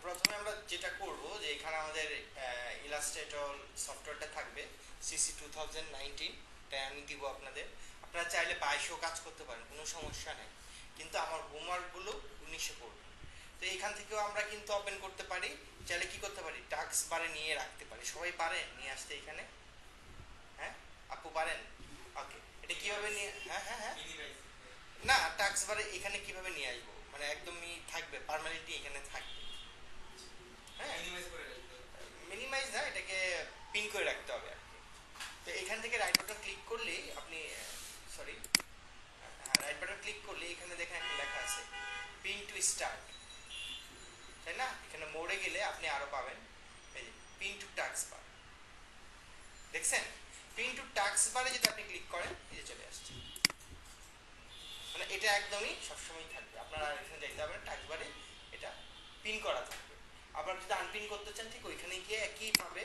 প্রথমে আমরা যেটা করব যে এখানে আমাদের ইলাস্ট্রেটর সফটওয়্যারটা থাকবে সিসি 2019, তাই আমি দিব আপনাদের। আপনারা চাইলে 2200 কাজ করতে পারেন, কোনো সমস্যা নেই, কিন্তু আমার হোমওয়ার্কগুলো 1900 করবেন। তো এখান থেকেও আমরা কিন্তু ওপেন করতে পারি, চাইলে কি করতে পারি, টাস্ক বারে নিয়ে রাখতে পারি। সবাই পারে নিয়ে আসতে এখানে? হ্যাঁ আপু পারেন? ওকে, এটা কিভাবে নিয়ে, হ্যাঁ হ্যাঁ হ্যাঁ, না টাস্ক বারে এখানে কিভাবে নিয়ে আসবো, মানে একদমই থাকবে পার্মানেন্টলি এখানে থাকবে। হ্যাঁ মিনিমাইজ না, এটাকে পিন করে রাখতে হবে আর কি। তো এখান থেকে রাইট বাটন ক্লিক করলেই আপনি, সরি হ্যাঁ, রাইট বাটন ক্লিক করলে এখানে দেখেন একটা লেখা আছে পিন টু স্টার্ট, তাই না? এখানে মোড়ে গেলে আপনি আরো পাবেন এই যে পিন টু টাস্ক বার, দেখছেন? পিন টু টাস্ক বারে যদি আপনি ক্লিক করেন এই যে চলে আসছে, মানে এটা একদমই সবসময় থাকবে। আপনারা এখানে যাইতে হবে টাস্ক বারে, এটা পিন করা থাকবে। আবার যদি আনপিন করতে চান ঠিক ওইখানে গিয়ে একই পাবে,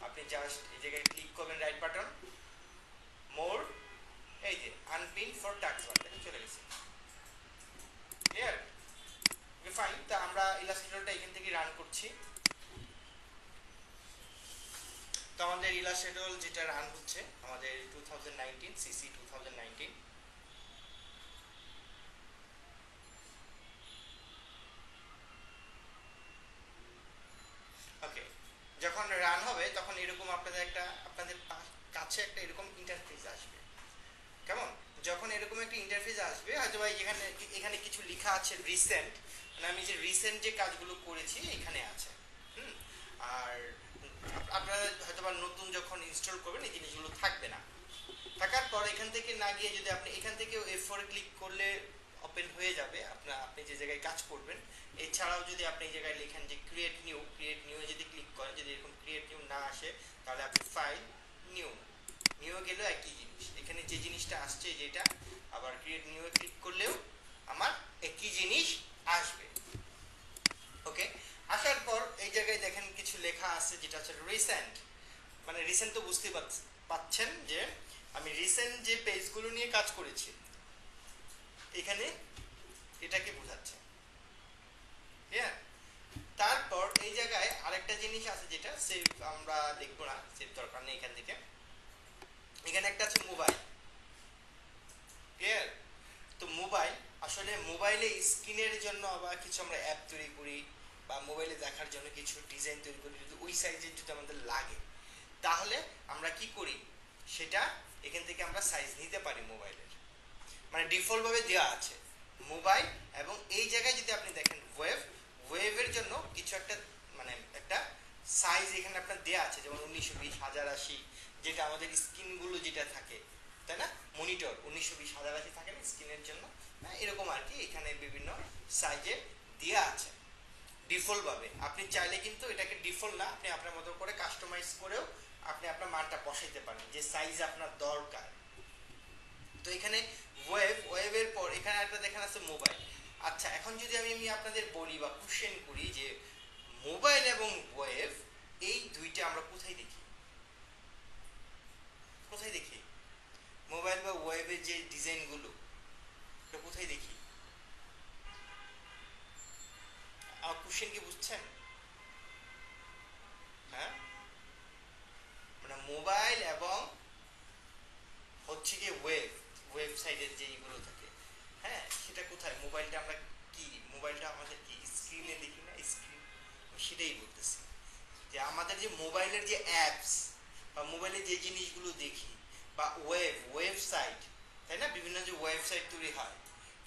আপনি জাস্ট এই জায়গায় ক্লিক করবেন রাইট বাটন, মোর, এই যে আনপিন ফর টাস্ক বার, দেখেন চলে গেছে। ক্লিয়ার? Okay fine. তা আমরা ইলাস্ট্রেটরটা এখান থেকে রান করছি। তো আমাদের ইলাস্ট্রেটর যেটা রান হচ্ছে আমাদের 2019 সিসি 2019। ওকে, যখন রান হবে তখন এরকম আপনাদের কাছে একটা এরকম ইন্টারফেস আসবে। কেমন? যখন এরকম একটা ইন্টারফেস আসবে, হয়তো বা এখানে এখানে কিছু লেখা আছে রিসেন্ট, মানে আমি যে রিসেন্ট যে কাজগুলো করেছি এখানে আছে। আর আপনারা হয়তো বা নতুন যখন ইনস্টল করবেন এই জিনিসগুলো থাকবে না। থাকার পর এখান থেকে না গিয়ে যদি আপনি এখান থেকে F4 ক্লিক করলে ওপেন হয়ে যাবে আপনি যে জায়গায় কাজ করবেন। এছাড়াও যদি আপনি এই জায়গায় লেখেন যে ক্রিয়েট নিউ যদি ক্লিক করেন, যদি এরকম ক্রিয়েট নিউ না আসে তাহলে আপনি ফাইল নিউ গেলেও একই জিনিস, এখানে যে জিনিসটা আসছে যেটা, আবার ক্রিয়েট নিউ এ ক্লিক করলেও আমার একই জিনিস আসবে। ওকে, আসার পর এই জায়গায় দেখেন কিছু লেখা আছে যেটা হচ্ছে রিসেন্ট, মানে রিসেন্ট তো বুঝতেই পাচ্ছেন যে আমি রিসেন্ট যে পেজগুলো নিয়ে কাজ করেছি এখানে এটাকে বোঝাচ্ছে। হ্যাঁ, তারপর এই জায়গায় আরেকটা জিনিস আছে যেটা সেভ আমরা দেখবো না, সেভ দরকার নেই। এখান থেকে এখানে একটা আছে মোবাইল। ক্লিয়ার? তো মোবাইল, আসলে মোবাইলে স্ক্রিনের জন্য আবার কিছু আমরা অ্যাপ তৈরি করি বা মোবাইলে দেখার জন্য কিছু ডিজাইন তৈরি করি, যদি ওই সাইজের যদি আমাদের লাগে তাহলে আমরা কি করি, সেটা এখান থেকে আমরা সাইজ নিতে পারি মোবাইলের, মানে ডিফল্ট ভাবে দেওয়া আছে মোবাইল। এবং এই জায়গায় যদি আপনি দেখেন ওয়েভের জন্য কিছু একটা, মানে একটা সাইজ এখানে আপনার দেওয়া আছে, যেমন 1920, 1080, যেটা আমাদের স্ক্রিনগুলো যেটা থাকে, তাই না? মনিটর 1920, 1080 থাকে না স্ক্রিনের জন্য, এরকম আর কি এখানে বিভিন্ন সাইজে দেওয়া আছে ডিফল্ট ভাবে। আপনি চাইলে কিন্তু এটাকে ডিফল্ট না, আপনি আপনার মতো করে কাস্টমাইজ করেও আপনি আপনার মানটা বসাইতে পারেন যে সাইজ আপনার দরকার। তো এখানে ওয়েভের পর এখানে একটা দেখেন আছে মোবাইল। আচ্ছা, এখন যদি আমি আপনাদের বলি বা কোশ্চেন করি যে মোবাইল এবং ওয়েভ এই দুইটা আমরা কোথায় দেখি, কোথায় দেখি মোবাইল বা ওয়েভের যে ডিজাইনগুলো এটা কোথায় দেখি? আমার কোশ্চেন কি বুঝছেন? হ্যাঁ, মানে মোবাইল এবং হচ্ছে কি ওয়েবসাইটের যে এগুলো থাকে, হ্যাঁ সেটা কোথায়? মোবাইলটা আমরা কি, মোবাইলটা আমাদের কি স্ক্রিনে দেখি না? স্ক্রিন, সেটাই বলতেছি যে আমাদের যে মোবাইলের যে অ্যাপস বা মোবাইলে যে জিনিসগুলো দেখি, বা ওয়েবসাইট, তাই না? বিভিন্ন যে ওয়েবসাইট তৈরি হয়,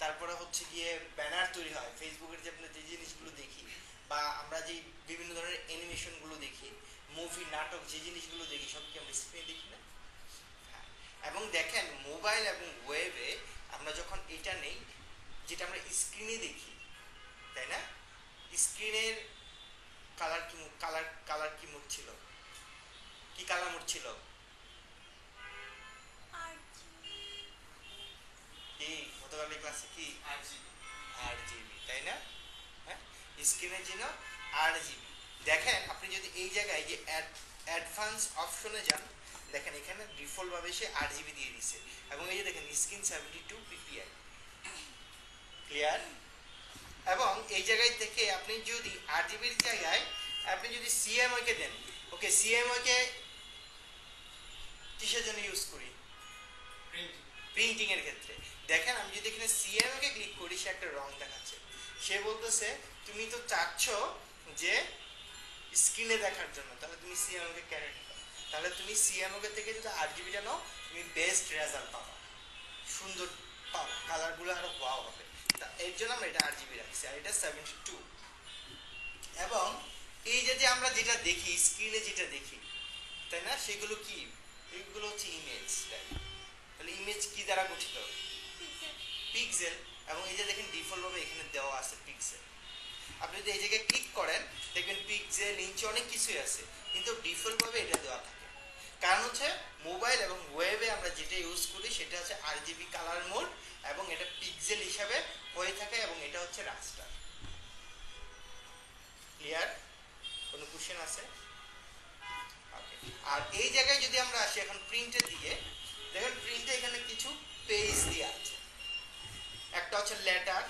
তারপরে হচ্ছে গিয়ে ব্যানার তৈরি হয় ফেসবুকের, যে আমরা যে জিনিসগুলো দেখি, বা আমরা যে বিভিন্ন ধরনের অ্যানিমেশনগুলো দেখি, মুভি, নাটক, যে জিনিসগুলো দেখি সব কি আমরা স্ক্রিনে দেখি না? এবং দেখেন মোবাইল এবং ওয়েবে আমরা যখন এটা নেই, যেটা আমরা স্ক্রিনে দেখি, তাই না? স্ক্রিনের কালার কি মোড ছিল, কি কালার মোড ছিল? কি গতকালের ক্লাসে কি RGB, তাই না? হ্যাঁ, স্ক্রিনের জন্য RGB। দেখেন আপনি যদি এই জায়গায় যে অ্যাডভান্স অপশনে যান, দেখেন এখানে ডিফল্ট ভাবে সে RGB দিয়ে দিছে, এবং এই যে দেখেন স্ক্রিন 72 ppi। ক্লিয়ার? এবং এই জায়গায় থেকে আপনি যদি আরজিবির জায়গায় আপনি যদি সিএমওয়াই কে দেন, ওকে সিএমওয়াই কে কিসের জন্য ইউজ করি? প্রিন্টিং এর ক্ষেত্রে। দেখেন আমি যদি এখানে সিএমওয়াই কে ক্লিক করি সে একটা রং দেখাচ্ছে, সে বলতেছে তুমি তো চাচ্ছ যে স্ক্রিনে দেখার জন্য, তাহলে তুমি সিএমওয়াই কে কেন নিবা? তাহলে তুমি সিএমওয়াই থেকে যদি আরজিবিটা নাও তুমি বেস্ট রেজাল্ট পাবা, সুন্দর পাবা, কালারগুলো আরো ওয়াও হবে। এর জন্য আমরা এটা আরজিবি রাখছি, আর এটা 72। এবং এই যে আমরা যেটা দেখি স্ক্রিনে যেটা দেখি, তাই না, সেগুলো কি? এইগুলো হচ্ছে ইমেজ। তাহলে ইমেজ কি দ্বারা গঠিত? পিক্সেল। এবং এই যে দেখেন ডিফল্ট ভাবে এখানে দেওয়া আছে পিক্সেল। আপনি যদি এই জায়গায় ক্লিক করেন দেখবেন পিক্সেল, ইঞ্চি অনেক কিছুই আছে, কিন্তু ডিফল্ট ভাবে এটা দেওয়া থাকে। কারণ হচ্ছে মোবাইল এবং ওয়েবে আমরা যেটা ইউজ করি সেটা হচ্ছে আরজিবি কালার মোড, এবং এটা পিক্সেল হিসাবে হয়ে থাকে, এবং এটা হচ্ছে রাস্টার। ক্লিয়ার? কোনো কোশ্চেন আছে? ওকে। আর এই জায়গায় যদি আমরা আসি এখন প্রিন্টের দিকে, দেখেন প্রিন্টে এখানে কিছু পেজ দেওয়া আছে। একটা হচ্ছে লেটার,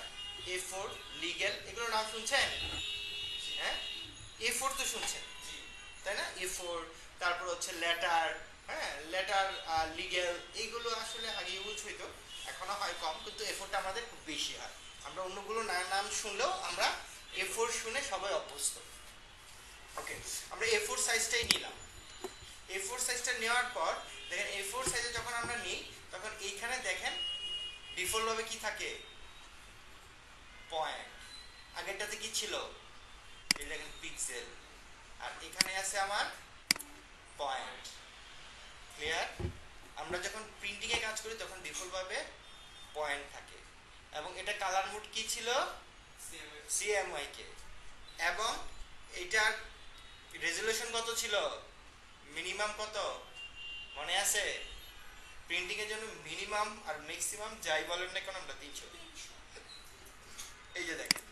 A4, লিগ্যাল, এগুলোর নাম শুনছেন? হ্যাঁ, A4 তো শুনছেন, তাই না? A4, তারপর হচ্ছে লেটার, হ্যাঁ লেটার, লিগ্যাল, এইগুলো আসলে আগে ইউজ হইতো, এখনো হয় কম, কিন্তু A4টা আমাদের খুব বেশি হয়। আমরা অন্যগুলো নাম শুনলেও আমরা A4 শুনে সবাই অভ্যস্ত। ওকে, আমরা A4 সাইজটাই নিলাম। A4 সাইজটা নেওয়ার পর দেখেন A4 সাইজে যখন আমরা নিই তখন এইখানে দেখেন ডিফল্ট ভাবে কি থাকে? পয়েন্ট। আগেরটাতে কি ছিল? এই দেখেন পিক্সেল, আর এখানে আছে আমার পয়েন্ট। ক্লিয়ার? আমরা যখন প্রিন্টিং এ কাজ করি তখন ডিফল্ট ভাবে পয়েন্ট থাকে। এবং এটা কালার মোড কি ছিল? সিএমওয়াই কে। এবং এটার রেজোলিউশন কত ছিল? মিনিমাম কত মনে আছে? প্রিন্টিং এর জন্য মিনিমাম আর ম্যাক্সিমাম যাই বলেন না কেন আমরা 300 দিই। এই যে দেখেন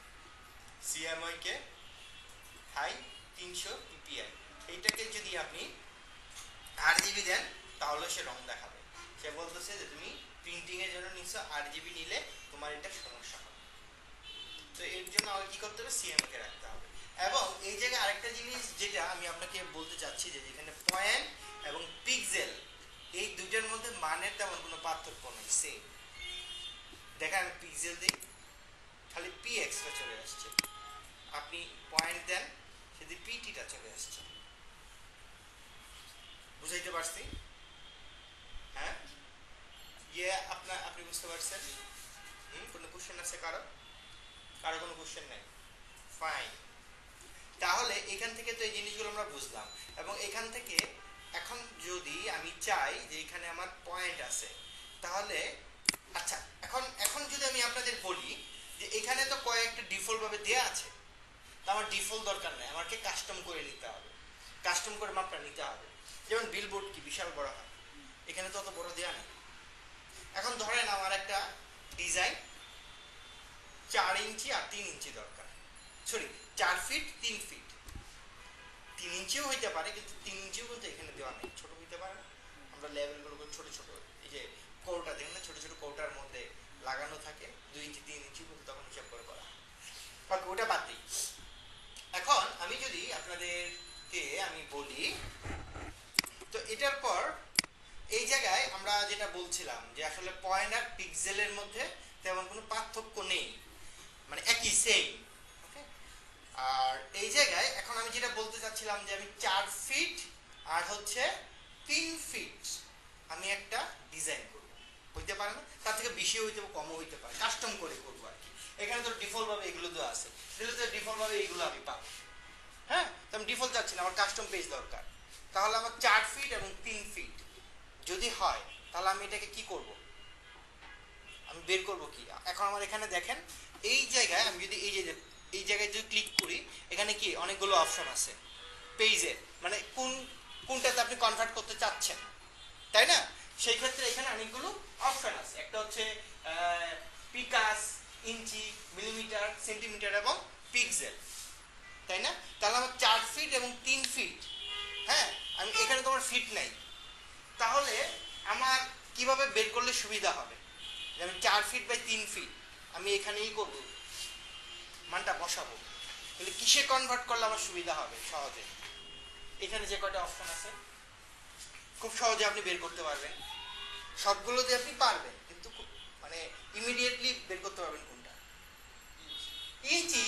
সিএমওয়াই কে হাই 300 পিপিআই। এইটাকে যদি আপনি আরজিবি দেন তাহলে সে রং দেখাবে। সে বলতেছে যে তুমি প্রিন্টিং এর জন্য নিছো, আরজিবি নিলে তোমার এটা সমস্যা হবে। তো এর জন্য আগে কি করতে হবে? সিএমওয়াই কে রাখতে হবে। এবং এই জায়গায় আরেকটা জিনিস যেটা আমি আপনাকে বলতে চাচ্ছি, যে যেখানে পয়েন্ট এবং পিক্সেল এই দুইটার মধ্যে মানের তেমন কোনো পার্থক্য নেই, সেম। দেখেন আমি পিক্সেল দিই, খালি পি এক্সট্রা চলে আসছে। আপনি পয়েন্ট দেন সেদিন পিটিটা চলে আসছে। বুঝাইতে পারছি? হ্যাঁ, আপনি বুঝতে পারছেন? কোনো কোশ্চেন আছে কারো? কারো কোনো কোশ্চেন নাই? ফাইন। তাহলে এখান থেকে তো এই জিনিসগুলো আমরা বুঝলাম, এবং এখান থেকে এখন যদি আমি চাই যে এখানে আমার পয়েন্ট আছে, তাহলে আচ্ছা এখন যদি আমি আপনাদের বলি যে এখানে তো কয়েকটা ডিফল্ট ভাবে দেয়া আছে, তো আমার ডিফল্ট দরকার নেই, আমাকে কাস্টম করে নিতে হবে, কাস্টম করে মাপটা নিতে হবে। যেমন বিলবোর্ড কি বিশাল বড় হয়, এখানে তো অত বড় দেয়া নেই। এখন ধরেন আমার একটা ডিজাইন 4 ইঞ্চি আর 3 ইঞ্চি দরকার, সরি 4 ফিট 3 ফিট, 3 ইঞ্চিও হইতে পারে, কিন্তু 3 ইঞ্চিও কিন্তু এখানে দেওয়া নেই, ছোট হইতে পারে না। আমরা লেভেলগুলো ছোট ছোট, এই যে কৌটা দেখেন না, ছোট ছোট কৌটার মধ্যে লাগানো থাকে 2 ইঞ্চি 3 ইঞ্চি, কিন্তু তখন হিসাব করে করা। ওটা বাদ দিই। এখন আমি যদি আপনাদেরকে আমি বলি, তো এটার পর এই জায়গায় আমরা যেটা বলছিলাম যে আসলে পয়েন্ট আর পিক্সেলের মধ্যে তেমন কোনো পার্থক্য নেই, মানে একই সেম। ওকে, আর এই জায়গায় এখন আমি যেটা বলতে চাচ্ছিলাম যে আমি 4 ফিট আর হচ্ছে 3 ফিট আমি একটা ডিজাইন করব, হইতে পারে না, তার থেকে বেশি হইতে পারে, কমও হইতে পারে, কাস্টম করে করবো আর কি। এখানে তো ডিফল্ট ভাবে এগুলো দেওয়া আছে, তাহলে তো ডিফল্ট ভাবে এইগুলো আমি পাবো। হ্যাঁ, তো আমি ডিফল্ট চাচ্ছি না, আমার কাস্টম পেজ দরকার। তাহলে আমার 4 ফিট এবং 3 ফিট যদি হয়, তাহলে আমি এটাকে কি করব? আমি বের করব কি? এখন আমার এখানে দেখেন এই জায়গায় আমি যদি এই জায়গায় যদি ক্লিক করি, এখানে কি অনেকগুলো অপশন আছে পেজে, মানে কোনটাতে আপনি কনভার্ট করতে চাচ্ছেন, তাই না? সেই ক্ষেত্রে এখানে অনেকগুলো অপশন আছে। একটা হচ্ছে পিকাস, ইঞ্চি, মিলিমিটার, সেন্টিমিটার এবং পিক্সেল, তাই না? তাহলে আমার 4 ফিট এবং 3 ফিট, হ্যাঁ আমি এখানে তোমার ফিট নাই, তাহলে আমার কিভাবে বের করলে সুবিধা হবে? আমি 4 ফিট বাই 3 ফিট আমি এখানেই করব, মানটা বসাবো, তাহলে কিসে কনভার্ট করলে আমার সুবিধা হবে সহজে। এখানে যে কয়টা অপশন আছে খুব সহজে আপনি বের করতে পারবেন, সবগুলো দিয়ে আপনি পারবেন, কিন্তু মানে ইমিডিয়েটলি বের করতে পারবেন কোনটা। ইঞ্চি